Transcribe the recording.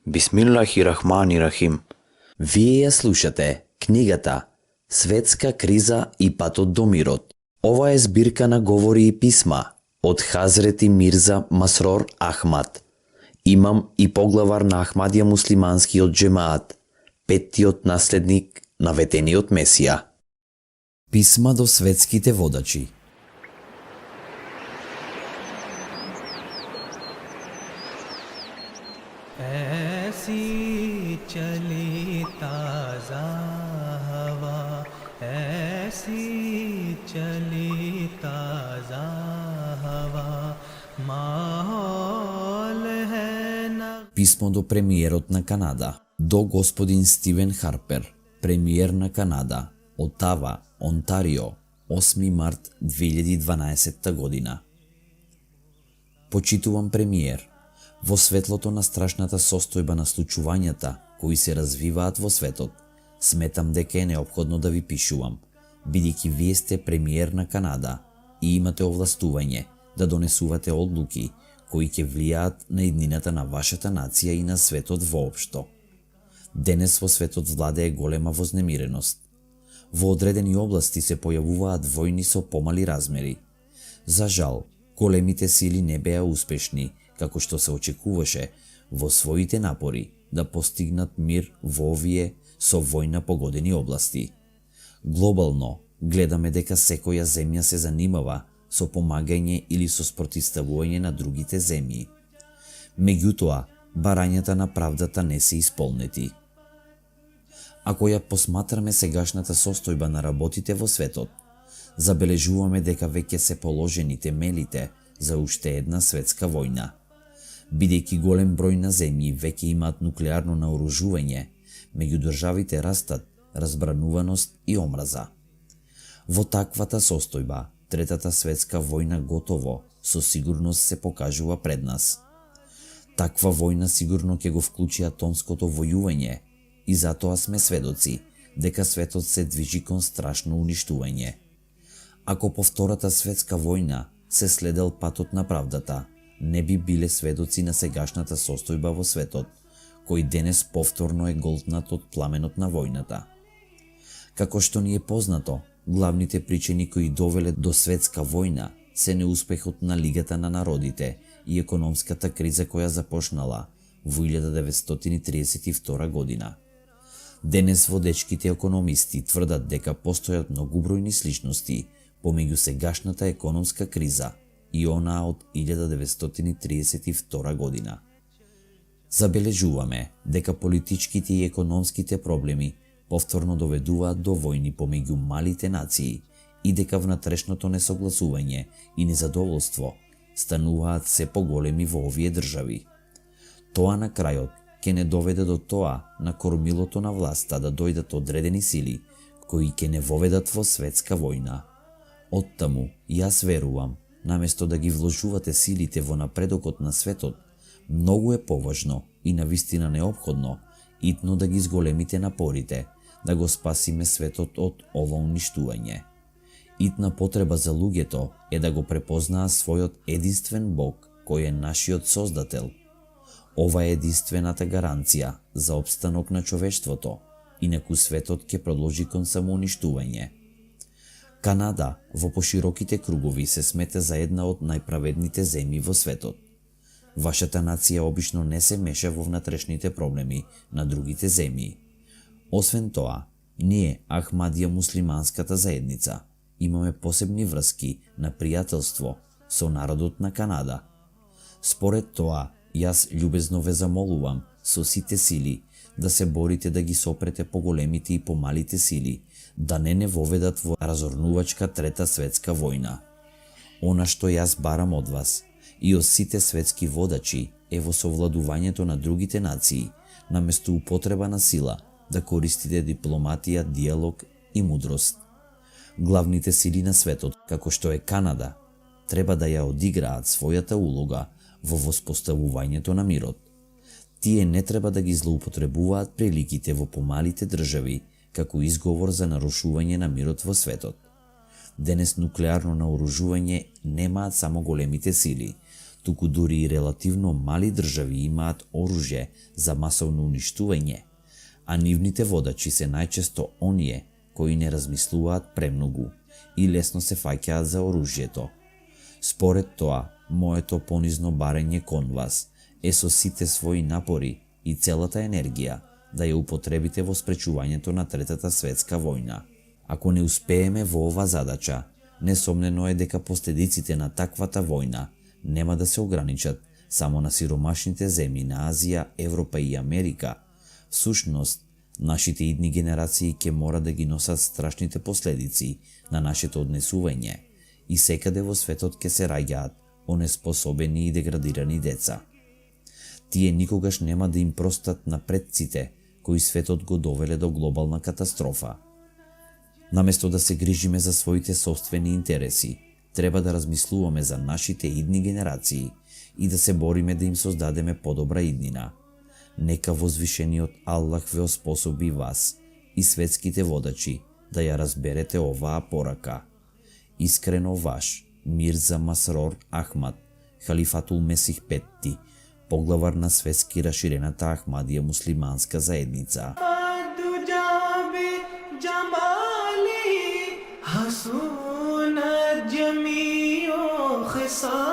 Бисмиллахи рахмани рахим. Вие ја слушате книгата Светска криза и патот до мирот. Ова е збирка на говори и писма од Хазрети Мирза Масрор Ахмад, имам и поглавар на Ахмадија муслиманскиот джемаат, петтиот наследник на ветениот Месија. Писма до светските водачи. ऐसी चली ताज़ा हवा, ऐसी चली ताज़ा हवा, माहौल है न। Писмо до премиерот на Канада, до господин Стивен Харпер, премиер на Канада, Отава, Онтарио, 8 март 2012 година. Почитувам премиер, во светлото на страшната состојба на случувањата кои се развиваат во светот, сметам дека е неопходно да ви пишувам, бидејќи вие сте премиер на Канада и имате овластување да донесувате одлуки кои ќе влијаат на иднината на вашата нација и на светот воопшто. Денес во светот владее голема вознемиреност. Во одредени области се појавуваат војни со помали размери. За жал, големите сили не беа успешни, како што се очекуваше, во своите напори да постигнат мир во овие со војна погодени области. Глобално, гледаме дека секоја земја се занимава со помагање или со спротивставување на другите земји. Меѓутоа, барањата на правдата не се исполнети. Ако ја посматраме сегашната состојба на работите во светот, забележуваме дека веќе се положени темелите за уште една светска војна. Бидејќи голем број на земји веќе имаат нуклеарно наоружување, меѓу државите растат разбрануваност и омраза. Во таквата состојба, Третата светска војна готово, со сигурност се покажува пред нас. Таква војна сигурно ќе го вклучи атомското војување и затоа сме сведоци дека светот се движи кон страшно уништување. Ако по Втората светска војна се следел патот на правдата, не би биле сведоци на сегашната состојба во светот, кој денес повторно е голтнат од пламенот на војната. Како што ни е познато, главните причини кои довеле до светска војна се неуспехот на Лигата на народите и економската криза која започнала во 1932 година. Денес водечките економисти тврдат дека постојат многубројни сличности помеѓу сегашната економска криза и онаа од 1932 година. Забележуваме дека политичките и економските проблеми повторно доведуваат до војни помеѓу малите нации и дека внатрешното несогласување и незадоволство стануваат се поголеми во овие држави. Тоа на крајот ќе не доведе до тоа на кормилото на власта да дојдат одредени сили кои ќе не воведат во светска војна. Оттаму, јас верувам, наместо да ги вложувате силите во напредокот на светот, многу е поважно и навистина неопходно итно да ги зголемите напорите, да го спасиме светот од ова уништување. Итна потреба за луѓето е да го препознаа својот единствен Бог, кој е нашиот Создател. Ова е единствената гаранција за опстанок на човештвото, инаку светот ќе продолжи кон самоуништување. Канада во пошироките кругови се смета за една од најправедните земји во светот. Вашата нација обично не се меша во внатрешните проблеми на другите земји. Освен тоа, ние, Ахмадија муслиманската заедница, имаме посебни врски на пријателство со народот на Канада. Според тоа, јас љубезно ве замолувам со сите сили да се борите да ги сопрете поголемите и помалите сили, да не воведат во разорнувачка Трета светска војна. Она што јас барам од вас и од сите светски водачи е во совладувањето на другите нации, наместо употреба на сила, да користите дипломатија, диалог и мудрост. Главните сили на светот, како што е Канада, треба да ја одиграат својата улога во воспоставувањето на мирот. Тие не треба да ги злоупотребуваат приликите во помалите држави како изговор за нарушување на мирот во светот. Денес нуклеарно наоружување немаат само големите сили, туку дури и релативно мали држави имаат оружје за масовно уништување, а нивните водачи се најчесто оние кои не размислуваат премногу и лесно се фаќаат за оружјето. Според тоа, моето понизно барење кон вас е со сите своји напори и целата енергија да ја употребите во спречувањето на Третата светска војна. Ако не успееме во ова задача, несомнено е дека последиците на таквата војна нема да се ограничат само на сиромашните земји на Азија, Европа и Америка. Всушност, нашите идни генерации ќе мора да ги носат страшните последици на нашето однесување и секаде во светот ќе се раѓаат онеспособени и деградирани деца. Тие никогаш нема да им простат на предците кои светот го довеле до глобална катастрофа. Наместо да се грижиме за своите собствени интереси, треба да размислуваме за нашите идни генерации и да се бориме да им создадеме подобра иднина. Нека возвишениот Аллах ве оспособи вас и светските водачи да ја разберете оваа порака. Искрено ваш, Мирза Масрор Ахмад, Халифатул Месих Петти, поглавар на светски раширената Ахмадија муслиманска заедница. हसून जमी ओ खिसा